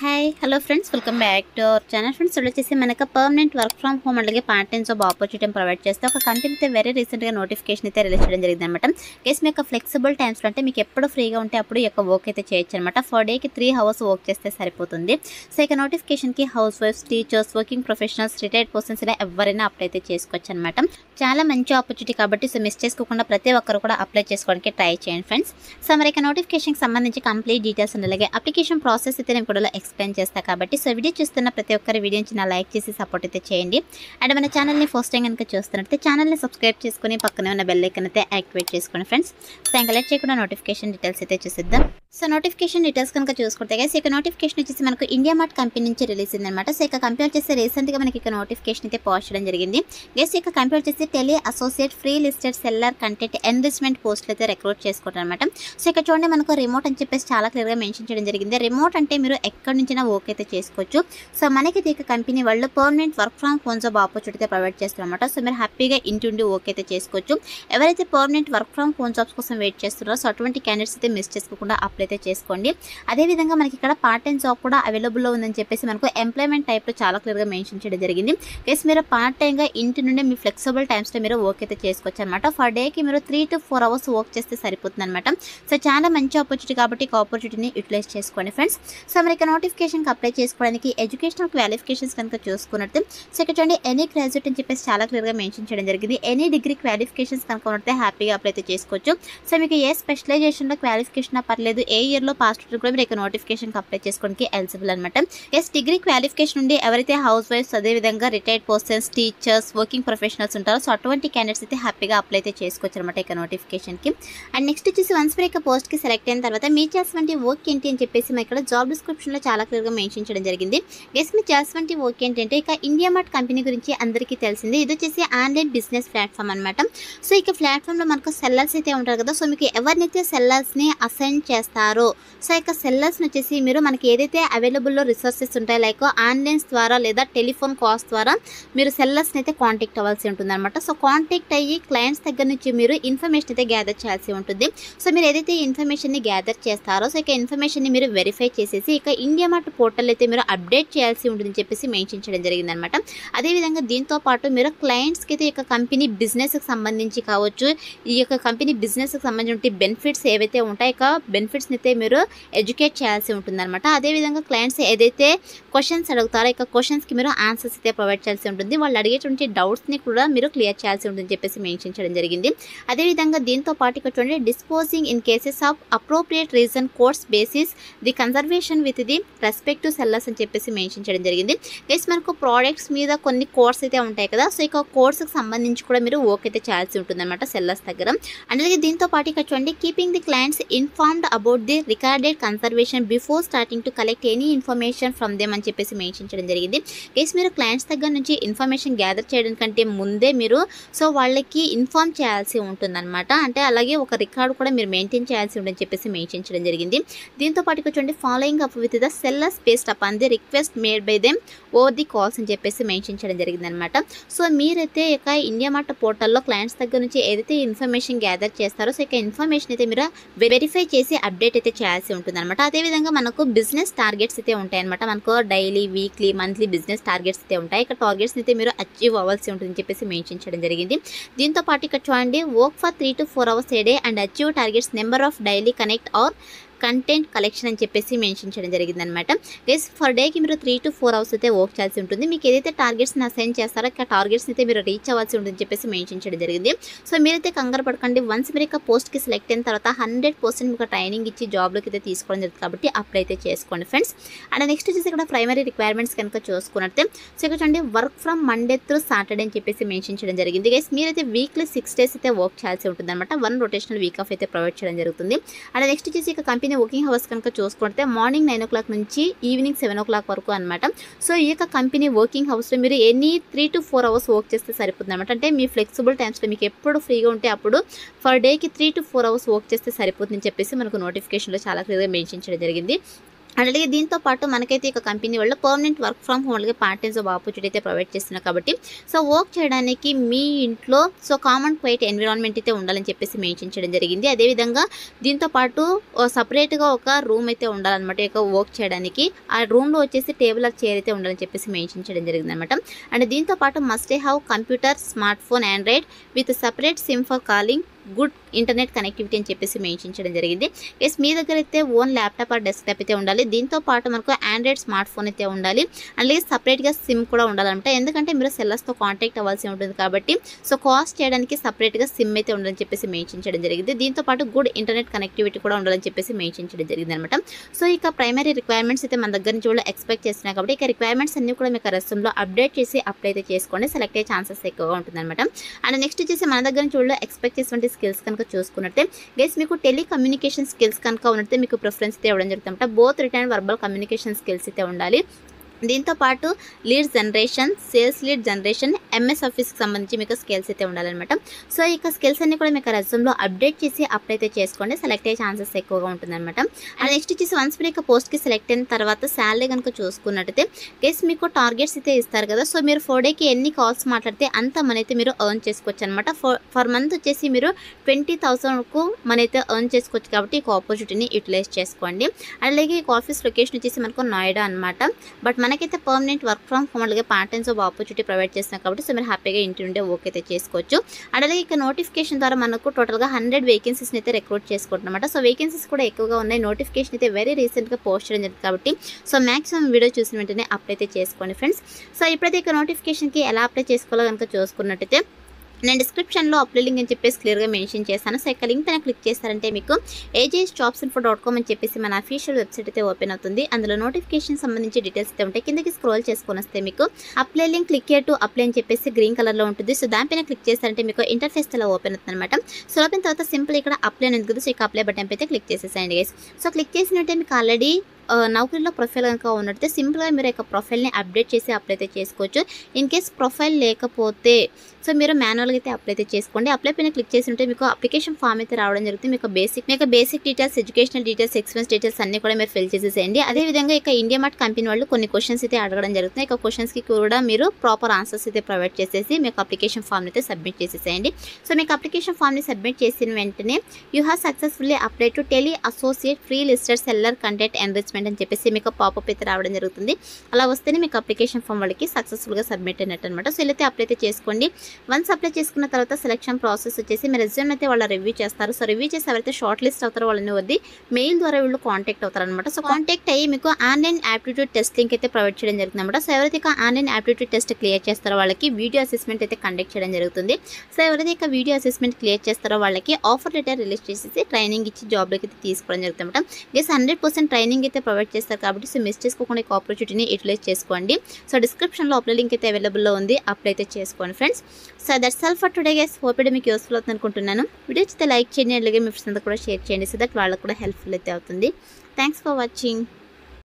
Hi hello friends, welcome back to our channel. Friends వచ్చేసి మనకు permanent work from home అలాగే part time job opportunity provide చేస్తే ఒక company అయితే very రీసెంట్గా నోటిఫికేషన్ అయితే రిలీజ్ చేయడం జరిగింది అనమాట. కేసు మీ యొక్క ఫ్లెక్సిబుల్ టైమ్స్లో అంటే మీకు ఎప్పుడు ఫ్రీగా ఉంటే అప్పుడు ఈ యొక్క వర్క్ అయితే చేయొచ్చు అనమాట. ఫర్ డేకి 3 hours వర్క్ చేస్తే సరిపోతుంది. సో ఇక నోటిఫికేషన్కి హౌస్ వైఫ్స్, teachers, working professionals, retired persons ఇలా ఎవరైనా అప్లై అయితే చేసుకోవచ్చు అనమాట. చాలా మంచి ఆపర్చునిటీ కాబట్టి సో మిస్ చేసుకోకుండా ప్రతి ఒక్కరు కూడా అప్లై చేసుకోవడానికి ట్రై చేయండి ఫ్రెండ్స్. సో మరి ఇక నోటిఫికేషన్కి సంబంధించి కంప్లీట్ డీటెయిల్స్ అలాగే అప్లికేషన్ ప్రాసెస్ అయితే నేను కూడా ఎక్స్ప్లెయిన్ చేస్తాను కాబట్టి సో వీడియో చూస్తున్న ప్రతి ఒక్కరి వీడియోని చిన్న లైక్ చేసి సపోర్ట్ అయితే చేయండి. అండ్ మన ఛానల్ని ఫస్ట్ టైం కనుక చూస్తున్నట్లయితే ఛానల్ని సబ్స్క్రైబ్ చేసుకుని పక్కనే ఉన్న బెల్ ఐకాన్ అయితే యాక్టివేట్ చేసుకోండి ఫ్రెండ్స్. సో ఇంకా లేట్ చేయకుండా నోటిఫికేషన్ డీటెయిల్స్ అయితే చూసిద్దాం. సో నోటిఫికేషన్ డీటెయిల్స్ కనుక చూసుకుంటే గైస్ ఇక నోటిఫికేషన్ వచ్చేసి మనకు ఇండియా మార్ట్ కంపెనీ నుంచి రిలీజ్ అయిందనమాట. సో ఇక కంపెనీ వచ్చేసి రీసెంట్గా మనకి ఇక నోటిఫికేషన్ అయితే పోస్ట్ చేయడం జరిగింది. గైస్ ఇక కంపెనీ వచ్చేసి tele associate free listed seller content enrichment పోస్టులు అయితే రిక్రూట్ చేసుకుంటారు అనమాట. సో ఇక్కడ చూడండి మనకు రిమోట్ అని చెప్పేసి చాలా క్లియర్గా మెన్షన్ చేయడం జరిగింది. రిమోట్ అంటే మీరు ఎక్కడి నుంచైనా వర్క్ అయితే చేసుకోవచ్చు. సో మనకి ఇక కంపెనీ వాళ్ళు permanent work from home job opportunity provide చేస్తారన్నమాట. సో మీరు హ్యాపీగా ఇంటి ఉండి వర్క్ అయితే చేసుకోవచ్చు. ఎవరైతే permanent work from home jobs కోసం వెయిట్ చేస్తున్నారో సో అటువంటి క్యాండిడేట్స్ అయితే మిస్ చేసుకోకుండా అప్లై అయితే చేసుకోండి. అదేవిధంగా మనకి ఇక్కడ పార్ట్ టైం జాబ్ కూడా అవైలబుల్లో ఉందని చెప్పేసి మనకు ఎంప్లాయ్మెంట్ టైప్లో చాలా క్లియర్గా మెన్షన్ చేయడం జరిగింది. కేసు మీరు పార్ట్ టైంగా ఇంటి నుండి మీ ఫ్లెక్సిబుల్ టైమ్స్లో మీరు వర్క్ అయితే చేసుకోవచ్చు అనమాట. ఫర్ డేకి మీరు 3 to 4 hours వర్క్ చేస్తే సరిపోతుంది అనమాట. సో చాలా మంచి ఆపర్చునిటీ కాబట్టి ఈ ఆపర్చునిటీని యూటిలైజ్ చేసుకోండి ఫ్రెండ్స్. సో మరి ఇక నోటిఫికేషన్కి అప్లై చేసుకోవడానికి ఎడ్యుకేషనల్ క్వాలిఫికేషన్స్ కనుక చూసుకున్నట్టు సో ఇక్కడ చూడండి ఎనీ గ్రాడ్యుయేట్ అని చెప్పేసి చాలా క్లియర్గా మెన్షన్ చేయడం జరిగింది. ఎనీ డిగ్రీ క్వాలిఫికేషన్స్ కనుక ఉంటే హ్యాపీగా అప్లై అయితే చేసుకోవచ్చు. సో మీకు ఏ స్పెషలైజేషన్లో క్వాలిఫికేషన్ పర్లేదు, ఏ ఇయర్లో పాస్ కూడా మీరు ఇక నోటిఫికేషన్కి అప్లై చేసుకోవడానికి ఎలిజిబుల్ అనమాట. డిగ్రీ క్వాలిఫికేషన్ నుండి ఎవరైతే హౌస్ వైఫ్స్, అదేవిధంగా retired persons, teachers, working professionals ఉంటారో సో అటువంటి క్యాండిడేట్స్ అయితే హ్యాపీగా అప్లై అయితే చేసుకోవచ్చు అనమాట ఇక నోటిఫికేషన్కి. అండ్ నెక్స్ట్ వచ్చేసి వన్స్ మీరు ఇక పోస్ట్కి సెలెక్ట్ అయిన తర్వాత మీరు చేసినటువంటి వర్క్ ఏంటి అని చెప్పేసి మనం ఇక్కడ జాబ్ డిస్క్రిప్షన్లో చాలా క్లియర్గా మెన్షన్ చేయడం జరిగింది. గెస్ మీరు చేసినటువంటి వర్క్ ఏంటంటే ఇక ఇండియా మార్ట్ కంపెనీ గురించి అందరికీ తెలిసింది. ఇది వచ్చేసి ఆన్లైన్ బిజినెస్ ప్లాట్ఫామ్ అనమాట. సో ఇక ప్లాట్ఫామ్లో మనకు సెల్లర్స్ అయితే ఉంటారు కదా. సో మీకు ఎవరినైతే సెల్లర్స్ని అసైన్ చేస్తారో సో ఇక సెల్లర్స్ని వచ్చేసి మీరు మనకి ఏదైతే అవైలబుల్లో రిసోర్సెస్ ఉంటాయి లైక్ ఆన్లైన్స్ ద్వారా లేదా టెలిఫోన్ కాల్స్ ద్వారా మీరు సెల్లర్స్ని అయితే కాంటాక్ట్ అవ్వాల్సి ఉంటుంది అనమాట. సో కాంటాక్ట్ అయ్యి క్లయింట్స్ దగ్గర నుంచి మీరు ఇన్ఫర్మేషన్ అయితే గ్యాదర్ చేయాల్సి ఉంటుంది. సో మీరు ఏదైతే ఇన్ఫర్మేషన్ని గ్యాదర్ చేస్తారో సో ఇక ఇన్ఫర్మేషన్ని మీరు వెరిఫై చేసేసి ఇక ఇండియా మార్ట్ పోర్టల్ అయితే మీరు అప్డేట్ చేయాల్సి ఉంటుందని చెప్పేసి మెన్షన్ చేయడం జరిగింది అనమాట. అదేవిధంగా దీంతో పాటు మీరు క్లయింట్స్కి అయితే ఈ యొక్క కంపెనీ బిజినెస్కి సంబంధించి కావచ్చు, ఈ యొక్క కంపెనీ బిజినెస్కి సంబంధించిన బెనిఫిట్స్ ఏవైతే ఉంటాయో ఇక బెనిఫిట్స్ని అయితే మీరు ఎడ్యుకేట్ చేయాల్సి ఉంటుందన్నమాట. అదేవిధంగా క్లయింట్స్ ఏదైతే క్వశ్చన్స్ అడుగుతారో ఇక క్వశ్చన్స్కి మీరు ఆన్సర్స్ అయితే ప్రొవైడ్ చేయాల్సి ఉంటుంది. వాళ్ళు అడిగేటువంటి డౌట్స్ని కూడా మీరు క్లియర్ చేయాల్సి ఉంటుందని చెప్పేసి మెన్షన్ చేయడం జరిగింది. అదేవిధంగా దీంతో పాటు ఇక్కడ చూడండి disposing in cases of appropriate reason course basis the conservation with the respect to sellers అని చెప్పేసి మెన్షన్ చేయడం జరిగింది. గైస్ మనకు ప్రోడక్ట్స్ మీద కొన్ని కోర్స్ అయితే ఉంటాయి కదా. సో ఇక కోర్స్కి సంబంధించి కూడా మీరు వర్క్ అయితే చేయాల్సి ఉంటుంది అనమాట సెల్లర్స్ దగ్గర. అలాగే దీంతో పాటు ఇక్కడ చూడండి keeping the clients informed about the recorded conservation before starting to collect any information from them అని చెప్పేసి మెన్షన్ చేయడం జరిగింది. గైస్ మీరు క్లయింట్స్ దగ్గర నుంచి ఇన్ఫర్మేషన్ గ్యాదర్ చేయడం కంటే ముందే మీరు సో వాళ్ళకి ఇన్ఫార్మ్ చేయాల్సి ఉంటుందన్నమాట. అంటే అలాగే ఒక రికార్డు కూడా మీరు మెయింటైన్ చేయాల్సి ఉంటుందని చెప్పేసి మెన్షన్ చేయడం జరిగింది. దీంతో పాటు ఇక్కడ చూడండి following up with the sellers based upon the request made by them over the calls అని చెప్పేసి మెన్షన్ చేయడం జరిగింది అనమాట. సో మీరైతే ఇక ఇండియా మార్ట్ పోర్టల్లో క్లయింట్స్ దగ్గర నుంచి ఏదైతే ఇన్ఫర్మేషన్ గ్యాదర్ చేస్తారో సో ఇక ఇన్ఫర్మేషన్ అయితే మీరు వెరిఫై చేసి అప్డేట్ అయితే చేయాల్సి ఉంటుంది అనమాట. అదేవిధంగా మనకు బిజినెస్ టార్గెట్స్ అయితే ఉంటాయి అనమాట. మనకు daily, weekly, monthly business targets అయితే ఉంటాయి. ఇక టార్గెట్స్ అయితే మీరు అచీవ్ అవ్వాల్సి ఉంటుందని చెప్పేసి మెన్షన్ చేయడం జరిగింది. దీంతో పాటు ఇక్కడ చూడండి work for 3 to 4 hours A day and achieve targets number of daily connect or content collection అని చెప్పేసి మెన్షన్ చేయడం జరిగింది అనమాట. గైస్ ఫర్ డేకి మీరు 3 to 4 hours అయితే వర్క్ చేయాల్సి ఉంటుంది. మీకు ఏదైతే టార్గెట్స్ని అసైన్ చేస్తారో ఆ టార్గెట్స్ అయితే మీరు రీచ్ అవ్వాల్సి ఉంటుందని చెప్పేసి మెన్షన్ చేయడం జరిగింది. సో మీరైతే కంగారు పడకండి. వన్స్ మీరు ఇక పోస్ట్కి సెలెక్ట్ అయిన తర్వాత 100% మీకు ట్రైనింగ్ ఇచ్చి జాబ్లోకి అయితే తీసుకోవడం జరుగుతుంది కాబట్టి అప్లై అయితే చేసుకోండి ఫ్రెండ్స్. అండ్ నెక్స్ట్ వచ్చేసి ఇక్కడ ప్రైమరీ రిక్వైర్మెంట్స్ కనుక చూసుకున్నట్టే సో ఇక్కడ చూడండి work from Monday through Saturday అని చెప్పేసి మెన్షన్ చేయడం జరిగింది. గైస్ మీరైతే వీక్లీ 6 days అయితే వర్క్ చేయాల్సి ఉంటుంది అనమాట. 1 rotational వీక్ ఆఫ్ అయితే ప్రొవైడ్ చేయడం జరుగుతుంది. అండ్ నెక్స్ట్ వచ్చేసి ఇక కంపెనీ వర్కింగ్ అవర్స్ కనుక చూసుకుంటే మార్నింగ్ 9 o'clock నుంచి ఈవినింగ్ 7 o'clock వరకు అనమాట. సో ఈ యొక్క కంపెనీ వర్కింగ్ హౌస్లో మీరు ఎనీ 3 to 4 hours వర్క్ చేస్తే సరిపోతుంది అనమాట. అంటే మీ ఫ్లెక్సిబుల్ టైమ్స్లో మీకు ఎప్పుడు ఫ్రీగా ఉంటే అప్పుడు ఫర్ డేకి 3 to 4 hours వర్క్ చేస్తే సరిపోతుందని చెప్పేసి మనకు నోటిఫికేషన్లో చాలా క్లియర్గా మెన్షన్ చేయడం జరిగింది. అలాగే దీంతో పాటు మనకైతే ఇక కంపెనీ వాళ్ళు పర్మనెంట్ వర్క్ ఫ్రమ్ హోమ్ అలాగే పార్ట్ టైమ్ జాబ్ ఆపర్చునిటీ అయితే ప్రొవైడ్ చేస్తున్నారు కాబట్టి సో వర్క్ చేయడానికి మీ ఇంట్లో సో కామన్ క్వైట్ ఎన్విరాన్మెంట్ అయితే ఉండాలని చెప్పేసి మెన్షన్ చేయడం జరిగింది. అదేవిధంగా దీంతో పాటు సపరేట్గా ఒక రూమ్ అయితే ఉండాలన్నమాట ఇక వర్క్ చేయడానికి. ఆ రూమ్లో వచ్చేసి టేబుల్ ఆర్ చైర్ అయితే ఉండాలని చెప్పేసి మెన్షన్ చేయడం జరిగింది అనమాట. అండ్ దీంతో పాటు must have computer, smart phone, Android with separate SIM for calling, good internet connectivity అని చెప్పేసి మెన్షన్ చేయడం జరిగింది. ఎస్ మీ దగ్గర అయితే ఓన్ ల్యాప్టాప్ ఆర్ డెస్క్టాప్ అయితే ఉండాలి. దీంతో పాటు మనకు ఆండ్రాయిడ్ స్మార్ట్ ఫోన్ అయితే ఉండాలి. అలాగే సపరేట్గా సిమ్ కూడా ఉండాలన్నమాట. ఎందుకంటే మీరు సెల్లర్స్తో కాంటాక్ట్ అవ్వాల్సి ఉంటుంది కాబట్టి సో కాస్ట్ చేయడానికి సపరేట్గా సిమ్ అయితే ఉండాలని చెప్పేసి మెన్షన్ చేయడం జరిగింది. దీంతో పాటు గుడ్ ఇంటర్నెట్ కనెక్టివిటీ కూడా ఉండాలని చెప్పేసి మెన్షన్ చేయడం జరిగింది అనమాట. సో ఇక ప్రైమరీ రిక్వైర్మెంట్స్ అయితే మన దగ్గర నుంచి కూడా ఎక్స్పెక్ట్ చేస్తున్నాయి కాబట్టి ఇక రిక్వైర్మెంట్స్ అన్ని కూడా మీకు రెస్యూమ్లో అప్డేట్ చేసి అప్లై అయితే చేసుకోండి. సెలెక్ట్ అయ్యే ఛాన్సెస్ ఎక్కువగా ఉంటుందన్నమాట. అండ్ నెక్స్ట్ వచ్చేసి మన దగ్గర నుంచి కూడా ఎక్స్పెక్ట్ చేసినటువంటి స్కిల్స్ కనుక చూసుకున్నట్టే గైస్ మీకు టెలికమ్యూనికేషన్ స్కిల్స్ కనుక ఉన్నట్టే మీకు ప్రిఫరెన్స్ అయితే ఇవ్వడం జరుగుతుంట. Both written and verbal communication skills అయితే ఉండాలి. దీంతో పాటు lead generation, sales lead generation, MS ఆఫీస్కి సంబంధించి మీకు స్కిల్స్ అయితే ఉండాలన్నమాట. సో ఇక స్కిల్స్ అన్ని కూడా మీకు రెజ్యూమ్లో అప్డేట్ చేసి అప్లై అయితే చేసుకోండి. సెలెక్ట్ అయ్యే ఛాన్సెస్ ఎక్కువగా ఉంటుందన్నమాట. అండ్ నెక్స్ట్ వచ్చేసి వన్స్ మీరు ఇక పోస్ట్కి సెలెక్ట్ అయిన తర్వాత శాలరీ కనుక చూసుకున్నట్టయితే గైస్ మీకు టార్గెట్స్ అయితే ఇస్తారు కదా. సో మీరు 4 డేకి ఎన్ని కాల్స్ మాట్లాడితే అంత మనీ అయితే మీరు ఎర్న్ చేసుకోవచ్చు అనమాట. ఫర్ మంత్ వచ్చేసి మీరు 20,000కు మనీ అయితే ఎర్న్ చేసుకోవచ్చు కాబట్టి ఈ ఆపర్చునిటీని యూటిలైజ్ చేసుకోండి. అలాగే ఈ ఆఫీస్ లొకేషన్ వచ్చేసి మనకు నోయిడా అనమాట. బట్ మనకైతే పర్మనెంట్ వర్క్ ఫ్రమ్ హోమ్ అలాగే part time job opportunity provide చేస్తున్నాం కాబట్టి సో మీరు హ్యాపీగా ఇంటి నుండే వర్క్ అయితే చేసుకోవచ్చు. అలాగే ఇక నోటిఫికేషన్ ద్వారా మనకు టోటల్గా 100 వేకెన్సీస్ని అయితే రిక్రూట్ చేసుకుంటున్నమాట. సో వేకెన్సీస్ కూడా ఎక్కువగా ఉన్నాయి. నోటిఫికేషన్ అయితే వెరీ రీసెంట్గా పోస్ట్ చేయడం జరిగింది కాబట్టి సో మ్యాక్సిమం వీడియో చూసిన వెంటనే అప్లై అయితే చేసుకోండి ఫ్రెండ్స్. సో ఇప్పుడైతే ఇక నోటిఫికేషన్కి ఎలా అప్లై చేసుకోవాలో కనుక చూసుకున్నట్టయితే నేను డిస్క్రిప్షన్లో అప్లై లింక్ అని చెప్పేసి క్లియర్గా మెన్షన్ చేస్తాను. సో ఇక లింక్ పైన క్లిక్ చేస్తారంటే మీకు ajsjobsinfo.com అని చెప్పేసి మన అఫీషియల్ వెబ్సైట్ అయితే ఓపెన్ అవుతుంది. అందులో నోటిఫికేషన్ సంబంధించి డీటెయిల్స్ అయితే ఉంటాయి. కిందకి స్క్రోల్ చేసుకొని వస్తే మీకు apply link click to apply అని చెప్పేసి గ్రీన్ కలర్లో ఉంటుంది. సో దానిపైన క్లిక్ చేస్తారంటే మీకు ఇంటర్ఫేస్ ఇలా ఓపెన్ అవుతుంది అనమాట. సో ఓపెన్ తర్వాత సింపుల్ ఇక్కడ అప్లై అని ఉంది. సో ఇక అప్లై బటన్ అయితే క్లిక్ చేసేసేయండి గైస్. సో క్లిక్ చేసినట్టే మీకు ఆల్రెడీ నౌకరీలో ప్రొఫైల్ కనుక ఉన్నట్టు సింపుల్గా మీరు యొక్క ప్రొఫైల్ని అప్డేట్ చేసి అప్లై అయితే చేసుకోవచ్చు. ఇన్ కేస్ ప్రొఫైల్ లేకపోతే సో మీరు మాన్యువల్గా అయితే అప్లై అయితే చేసుకోండి. అప్లై పైన క్లిక్ చేసి మీకు అప్లికేషన్ ఫామ్ అయితే రావడం జరుగుతుంది. మీకు basic details, educational details, expense details అన్ని కూడా మీరు ఫిల్ చేసేసేయండి. అదేవిధంగా ఇక ఇండియా మార్ట్ కంపెనీ వాళ్ళు కొన్ని క్వశ్చన్స్ అయితే అడగడం జరుగుతుంది. ఇక క్వశ్చన్స్కి కూడా మీరు ప్రాపర్ ఆన్సర్స్ అయితే ప్రొవైడ్ చేసేసి మీకు అప్లికేషన్ ఫామ్ అయితే సబ్మిట్ చేసేసేయండి. సో మీకు అప్లికేషన్ ఫామ్ని సబ్మిట్ చేసిన వెంటనే you have successfully apply to tele associate free listed seller content enrichment అని చెప్పేసి మీకు పాపప్ అయితే రావడం జరుగుతుంది. అలా వస్తేనే మీకు అప్లికేషన్ ఫామ్ వాళ్ళకి సక్సెస్ఫుల్గా సబ్మిట్ అయినట్టు అనమాట. సో ఇలా అప్లై అయితే చేసుకోండి. వన్స్ అప్లై చేసుకున్న తర్వాత సెలక్షన్ ప్రాసెస్ వచ్చేసి మీ రెజ్యూమ్ అయితే వాళ్ళు రివ్యూ చేస్తారు. సో రివ్యూ చేసి ఎవరైతే షార్ట్ లిస్ట్ అవుతారో వాళ్ళని వద్ది మెయిల్ ద్వారా వీళ్ళు కాంటాక్ట్ అవుతారనమాట. సో కాంటాక్ట్ అయ్యి మీకు ఆన్లైన్ యాప్టిట్యూడ్ టెస్ట్ లింక్ అయితే ప్రొవైడ్ చేయడం జరుగుతుంది అనమాట. సో ఎవరైతే ఇక ఆన్లైన్ యాప్టిట్యూడ్ టెస్ట్ క్లియర్ చేస్తారో వాళ్ళకి వీడియో అసెస్మెంట్ అయితే కండక్ట్ చేయడం జరుగుతుంది. సో ఎవరైతే ఇక వీడియో అసెస్మెంట్ క్లియర్ చేస్తారో వాళ్ళకి ఆఫర్ లెటర్ రిలీజ్ చేసేసి ట్రైనింగ్ ఇచ్చి జాబ్లోకి అయితే తీసుకోవడం జరుగుతుంది అనమాట. గెస్ 100% ట్రైనింగ్ అయితే ప్రొవైడ్ చేస్తారు కాబట్టి సో మిస్ చేసుకోకుండా ఈ ఆపర్చునిటీని యూటిలైజ్ చేసుకోండి. సో డిస్క్రిప్షన్లో అప్లై లింక్ అయితే అవైలబుల్లో ఉంది. అప్లై అయితే చేసుకోండి friends. So that's all for today guys. Hope మీకు యూస్ఫుల్ అవుతుంది అనుకుంటున్నాను. వీడియో అయితే లైక్ చేయండి, అలాగే మీ ఫ్రెండ్స్ అంతా కూడా షేర్ చేయండి. సో దట్ వాళ్ళకు కూడా హెల్ప్ఫుల్ అయితే అవుతుంది. Thanks for watching.